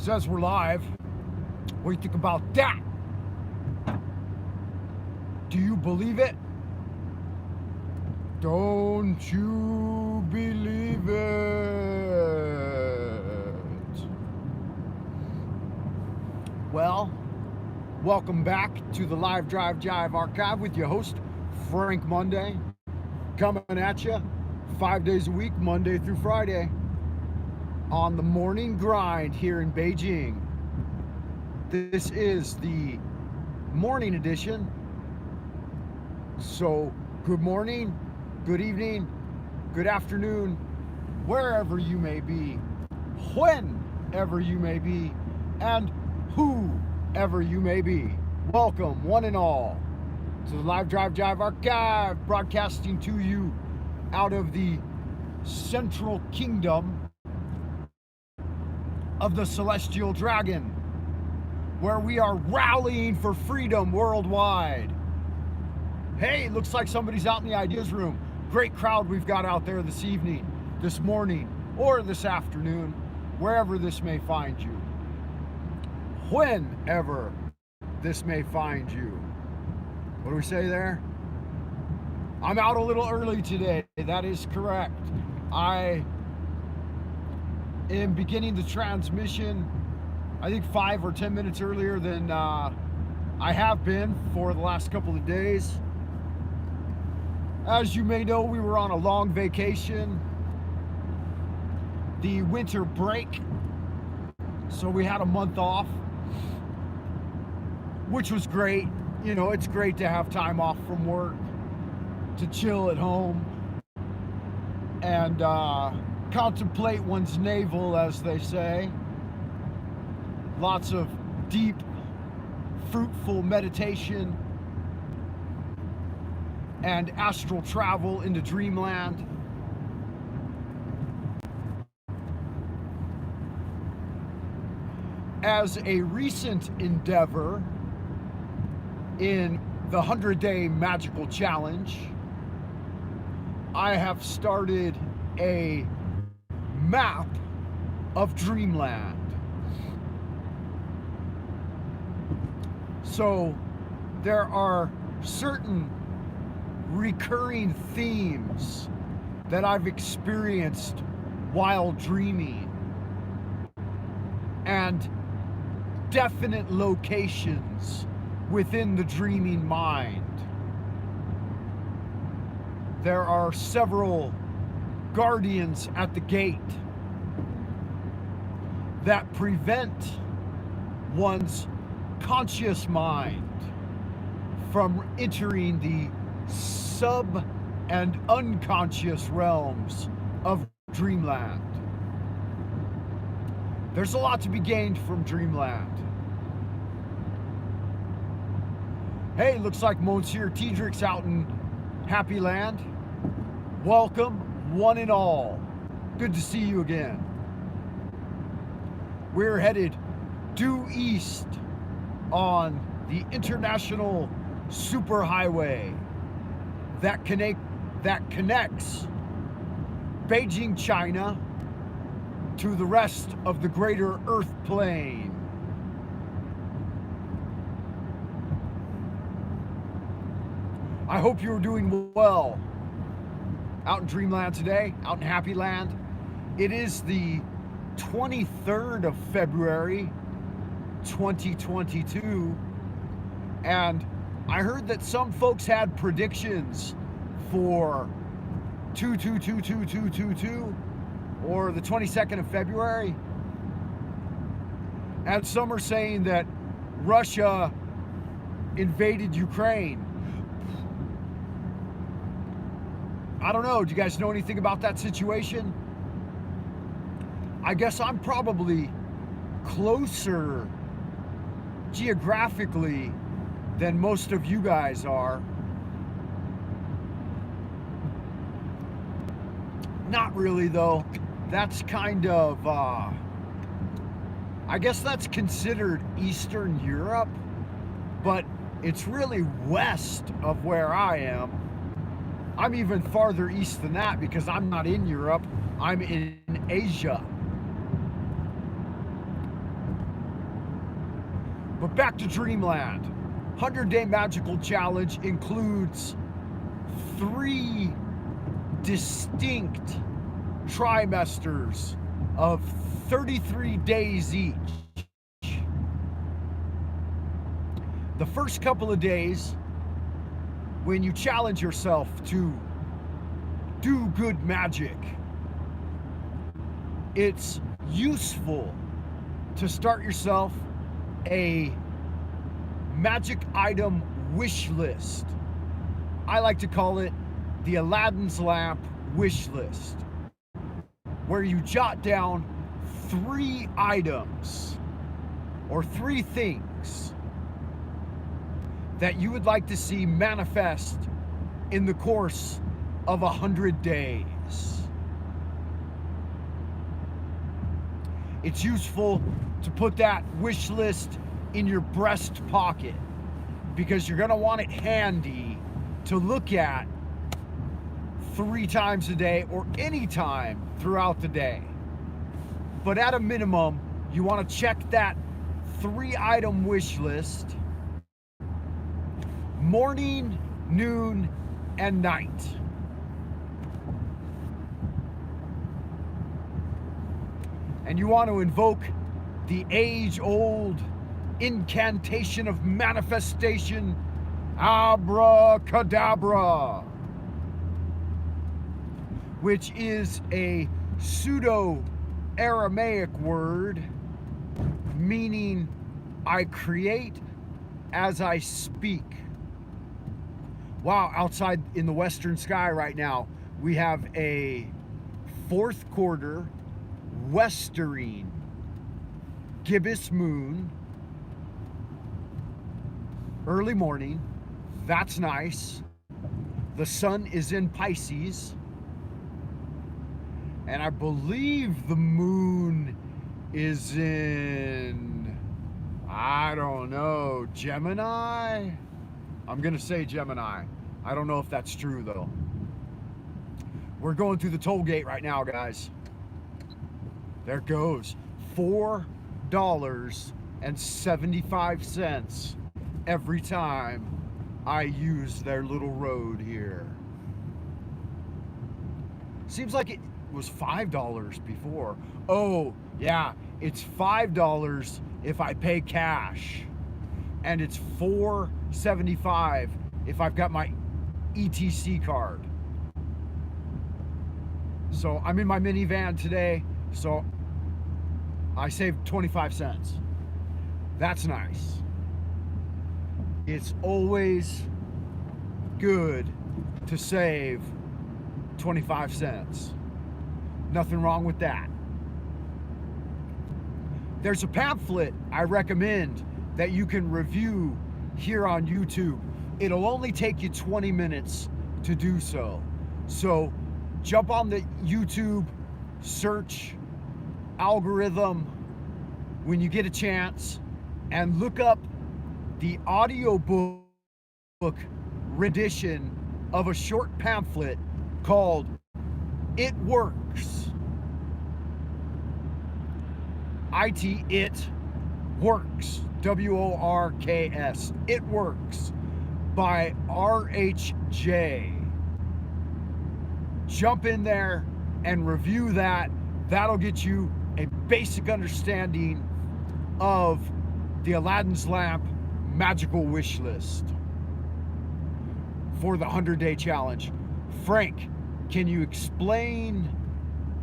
Says we're live. What do you think about that? Do you believe it? Don't you believe it? Well, welcome back to the Live Drive Jive archive with your host, Frank Monday, coming at you 5 days a week, Monday through Friday, on the morning grind here in Beijing. This is the morning edition. So, good morning, good evening, good afternoon, wherever you may be, whenever you may be, and whoever you may be. Welcome, one and all, to the Live Drive Jive archive, broadcasting to you out of the Central Kingdom of the Celestial Dragon, where we are rallying for freedom worldwide. Hey, looks like somebody's out in the ideas room. Great crowd we've got out there this evening, this morning, or this afternoon, wherever this may find you. Whenever this may find you. What do we say there? I'm out a little early today. That is correct. I am beginning the transmission, I think 5 or 10 minutes earlier than I have been for the last couple of days. As you may know, we were on a long vacation, the winter break, so we had a month off, which was great. You know, it's great to have time off from work, to chill at home, and contemplate one's navel, as they say. Lots of deep, fruitful meditation and astral travel into dreamland. As a recent endeavor in the 100-day magical challenge, I have started a map of dreamland. So there are certain recurring themes that I've experienced while dreaming, and definite locations within the dreaming mind. There are several guardians at the gate that prevent one's conscious mind from entering the sub and unconscious realms of dreamland. There's a lot to be gained from dreamland. Hey, looks like Monsieur Tiedrich's out in Happy Land. Welcome, one and all. Good to see you again. We're headed due east on the international superhighway that connects Beijing, China to the rest of the greater Earth plane. I hope you're doing well out in Dreamland today, out in Happy Land. It is the 23rd of February, 2022, and I heard that some folks had predictions for 222222 or the 22nd of February, and some are saying that Russia invaded Ukraine. I don't know, do you guys know anything about that situation? I guess I'm probably closer geographically than most of you guys are. Not really though. That's kind of, I guess that's considered Eastern Europe, but it's really west of where I am. I'm even farther east than that because I'm not in Europe, I'm in Asia. But back to Dreamland. 100-Day Magical Challenge includes 3 distinct trimesters of 33 days each. The first couple of days, when you challenge yourself to do good magic, it's useful to start yourself a magic item wish list. I like to call it the Aladdin's Lamp wish list, where you jot down 3 items or 3 things that you would like to see manifest in the course of 100 days. It's useful to put that wish list in your breast pocket because you're gonna want it handy to look at 3 times a day or any time throughout the day. But at a minimum, you want to check that 3-item wish list morning, noon, and night. And you want to invoke the age-old incantation of manifestation, abracadabra, which is a pseudo-Aramaic word meaning I create as I speak. Wow, outside in the western sky right now, we have a 4th quarter westering gibbous moon. Early morning, that's nice. The sun is in Pisces. And I believe the moon is in, I don't know, Gemini? I'm gonna say Gemini. I don't know if that's true though. We're going through the toll gate right now, guys. There it goes. $4.75 every time I use their little road here. Seems like it was $5 before. Oh, yeah, it's $5 if I pay cash. And it's $4.75 if I've got my ETC card. So I'm in my minivan today, so I saved 25 cents. That's nice. It's always good to save 25 cents. Nothing wrong with that. There's a pamphlet I recommend that you can review here on YouTube. It'll only take you 20 minutes to do so. So jump on the YouTube search algorithm when you get a chance and look up the audiobook rendition of a short pamphlet called It Works. It Works. W-O-R-K-S. It Works by R.H.J. Jump in there and review that. That'll get you a basic understanding of the Aladdin's Lamp magical wish list for the 100-day challenge. Frank, can you explain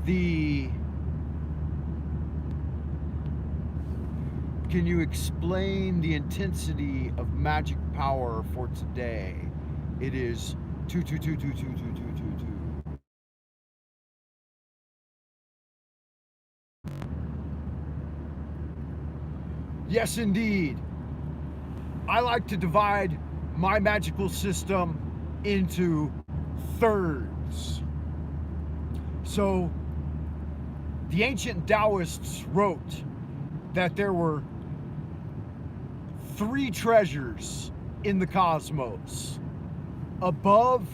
the intensity of magic power for today? It is 222222222. Yes, indeed. I like to divide my magical system into thirds. So the ancient Taoists wrote that there were 3 treasures in the cosmos. Above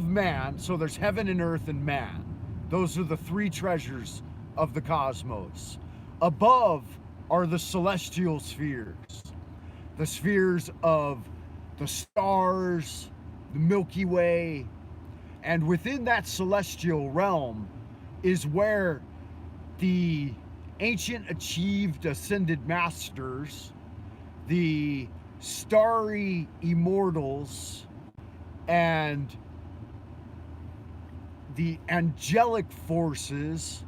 man, so there's heaven and earth and man. Those are the 3 treasures of the cosmos. Above are the celestial spheres, the spheres of the stars, the Milky Way, and within that celestial realm is where the ancient achieved ascended masters, the starry immortals, and the angelic forces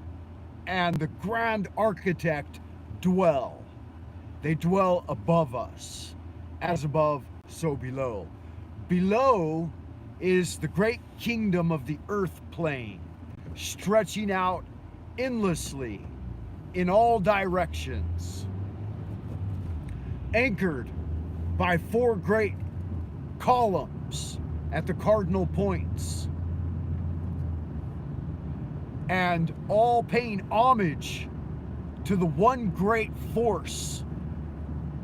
and the grand architect dwell. They dwell above us. As above, so below. Below is the great kingdom of the earth plane, stretching out endlessly in all directions, anchored by 4 great columns at the cardinal points, and all paying homage to the one great force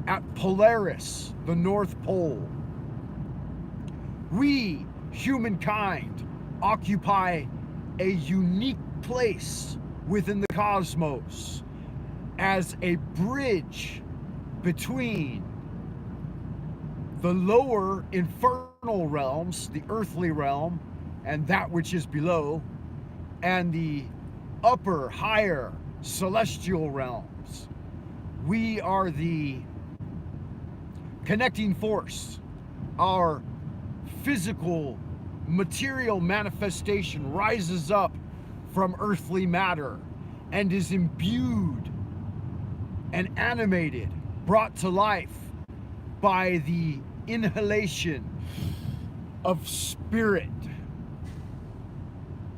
at Polaris, the North Pole. We, humankind, occupy a unique place within the cosmos as a bridge between the lower infernal realms, the earthly realm, and that which is below, and the upper, higher, celestial realms. We are the connecting force. Our physical, material manifestation rises up from earthly matter and is imbued and animated, brought to life by the inhalation of spirit.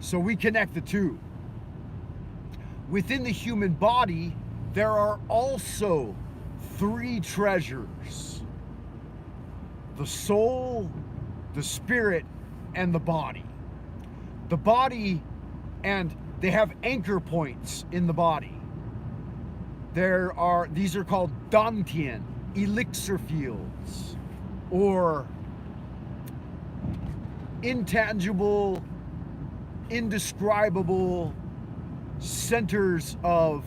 So we connect the two. Within the human body, there are also 3 treasures: the soul, the spirit, and the body. The body, and they have anchor points in the body. These are called Dantian, elixir fields, or intangible, indescribable centers of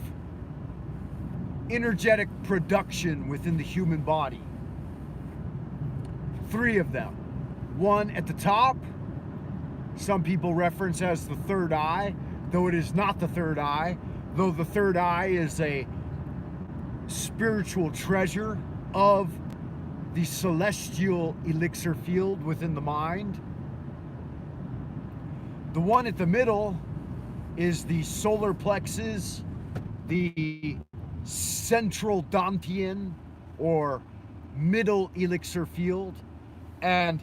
energetic production within the human body. 3 of them. One at the top, some people reference as the third eye, though it is not the third eye, though the third eye is a spiritual treasure of the celestial elixir field within the mind. The one at the middle is the solar plexus, the central Dantian or middle elixir field, and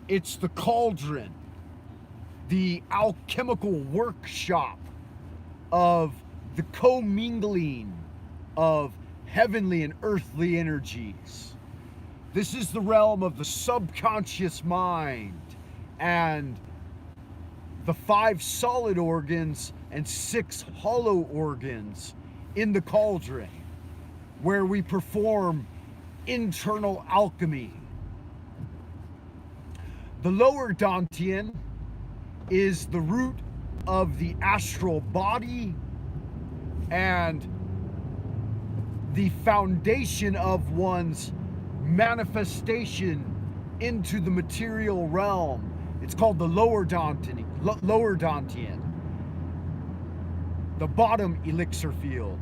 it's the cauldron, the alchemical workshop of the commingling of heavenly and earthly energies. This is the realm of the subconscious mind and the 5 solid organs and 6 hollow organs in the cauldron, where we perform internal alchemy. The lower Dantian is the root of the astral body and the foundation of one's manifestation into the material realm. It's called the lower Dantian. The bottom elixir field.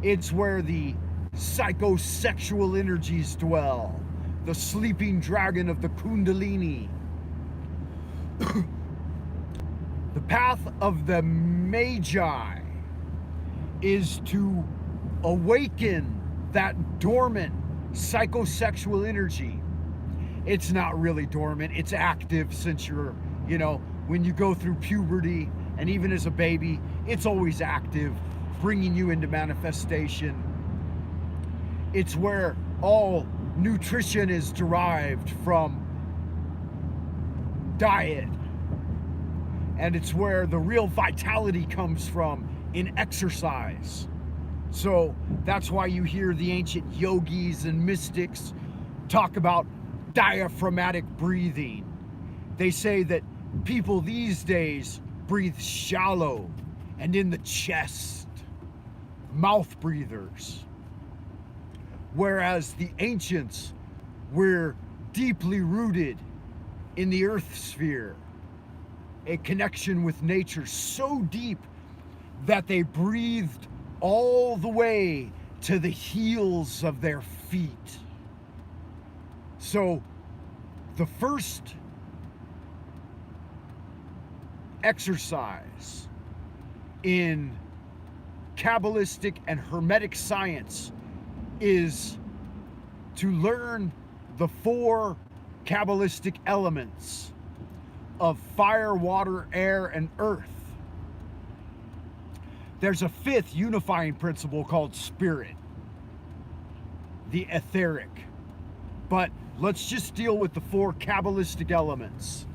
It's where the psychosexual energies dwell, the sleeping dragon of the Kundalini. The path of the Magi is to awaken that dormant psychosexual energy. It's not really dormant, it's active since you're, when you go through puberty, and even as a baby, it's always active, bringing you into manifestation. It's where all nutrition is derived from diet. And it's where the real vitality comes from in exercise. So that's why you hear the ancient yogis and mystics talk about diaphragmatic breathing. They say that people these days breathe shallow and in the chest, mouth breathers. Whereas the ancients were deeply rooted in the earth sphere, a connection with nature so deep that they breathed all the way to the heels of their feet. So the first exercise in Kabbalistic and Hermetic science is to learn the 4 Kabbalistic elements of fire, water, air, and earth. There's a 5th unifying principle called spirit, the etheric. But let's just deal with the 4 Kabbalistic elements.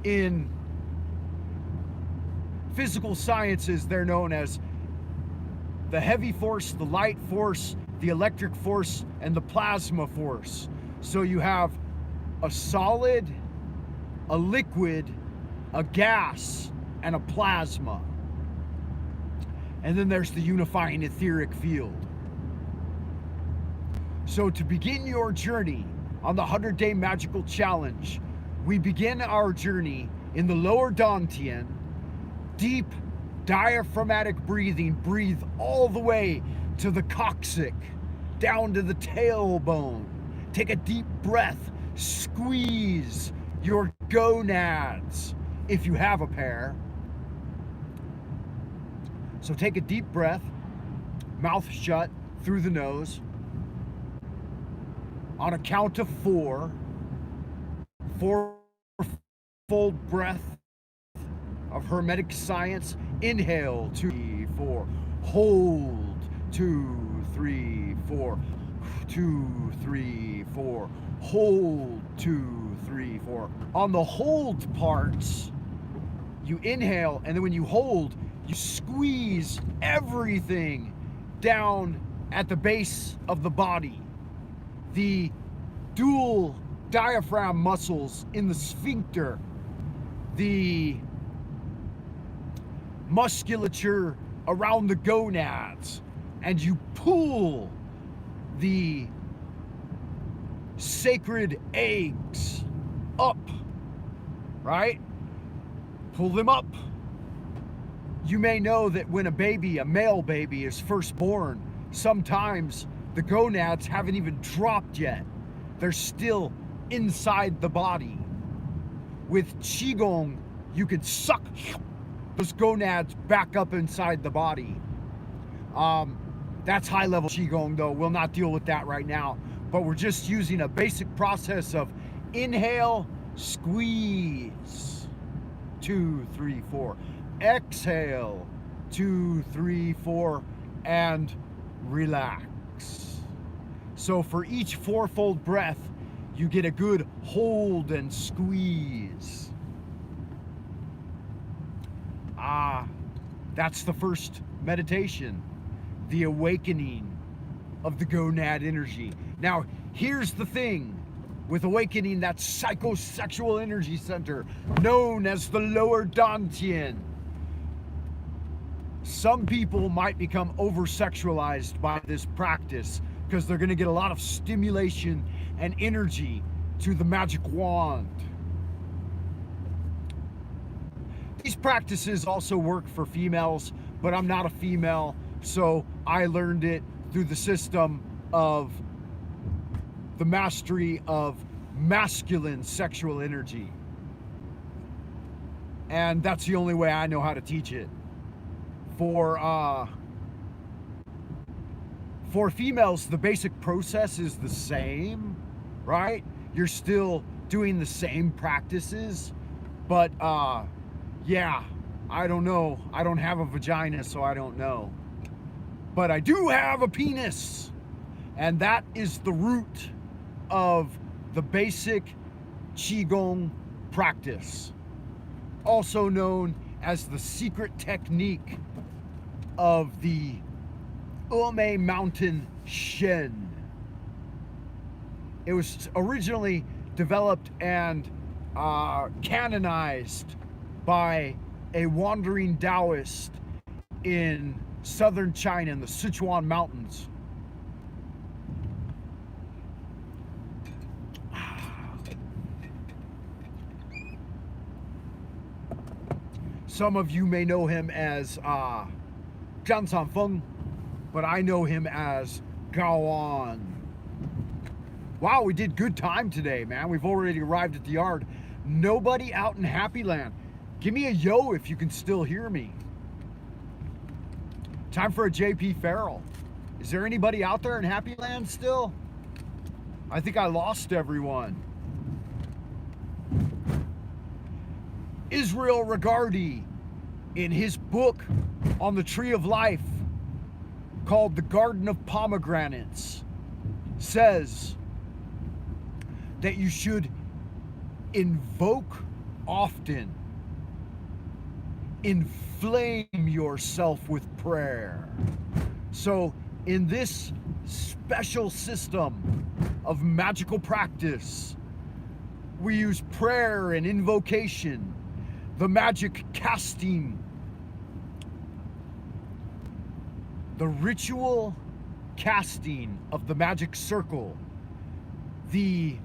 In physical sciences, they're known as the heavy force, the light force, the electric force, and the plasma force. So you have a solid, a liquid, a gas, and a plasma. And then there's the unifying etheric field. So to begin your journey on the 100-day magical challenge, we begin our journey in the lower Dantian, deep diaphragmatic breathing. Breathe all the way to the coccyx, down to the tailbone. Take a deep breath, squeeze your gonads, if you have a pair. So take a deep breath, mouth shut, through the nose. On a count of 4, 4-fold breath of Hermetic science. Inhale, 2, 3, 4. Hold, 2, 3, 4. 2, 3, 4. Hold, 2, 3, 4. On the hold parts, you inhale, and then when you hold, you squeeze everything down at the base of the body. The dual diaphragm muscles in the sphincter, the musculature around the gonads, and you pull the sacred eggs up, right? Pull them up. You may know that when a male baby is first born, sometimes the gonads haven't even dropped yet. They're still inside the body. With Qigong, you can suck those gonads back up inside the body. That's high level Qigong though. We'll not deal with that right now. But we're just using a basic process of inhale, squeeze, 2, 3, 4. Exhale, 2, 3, 4, and relax. So for each 4-fold breath, you get a good hold and squeeze. That's the first meditation, the awakening of the gonad energy. Now, here's the thing with awakening that psychosexual energy center known as the lower Dantian. Some people might become over-sexualized by this practice because they're going to get a lot of stimulation and energy to the magic wand. These practices also work for females, but I'm not a female, so I learned it through the system of the mastery of masculine sexual energy. And that's the only way I know how to teach it. For females, the basic process is the same, right? You're still doing the same practices, but yeah, I don't know. I don't have a vagina, so I don't know. But I do have a penis, and that is the root of the basic Qigong practice, also known as the secret technique of the Ume Mountain Shen. It was originally developed and canonized by a wandering Taoist in southern China in the Sichuan Mountains. Some of you may know him as Zhang Sanfeng, but I know him as Gaoan. Wow, we did good time today, man. We've already arrived at the yard. Nobody out in Happy Land. Give me a yo if you can still hear me. Time for a JP Farrell. Is there anybody out there in Happy Land still? I think I lost everyone. Israel Regardi, in his book on the Tree of Life called The Garden of Pomegranates, says that you should invoke often, inflame yourself with prayer. So in this special system of magical practice, we use prayer and invocation, the magic casting, the ritual casting of the magic circle, the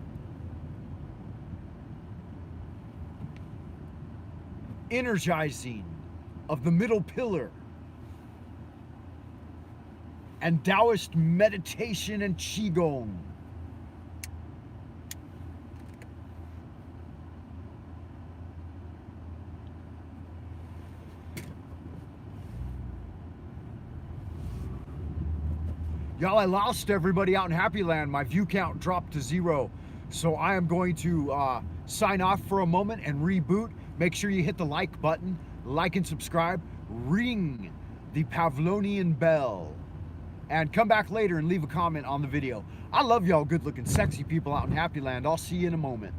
energizing of the middle pillar, and Taoist meditation and Qigong. Y'all, I lost everybody out in Happy Land. My view count dropped to 0. So I am going to sign off for a moment and reboot. Make sure you hit the like button, like and subscribe, ring the Pavlonian bell, and come back later and leave a comment on the video. I love y'all good looking, sexy people out in Happy Land. I'll see you in a moment.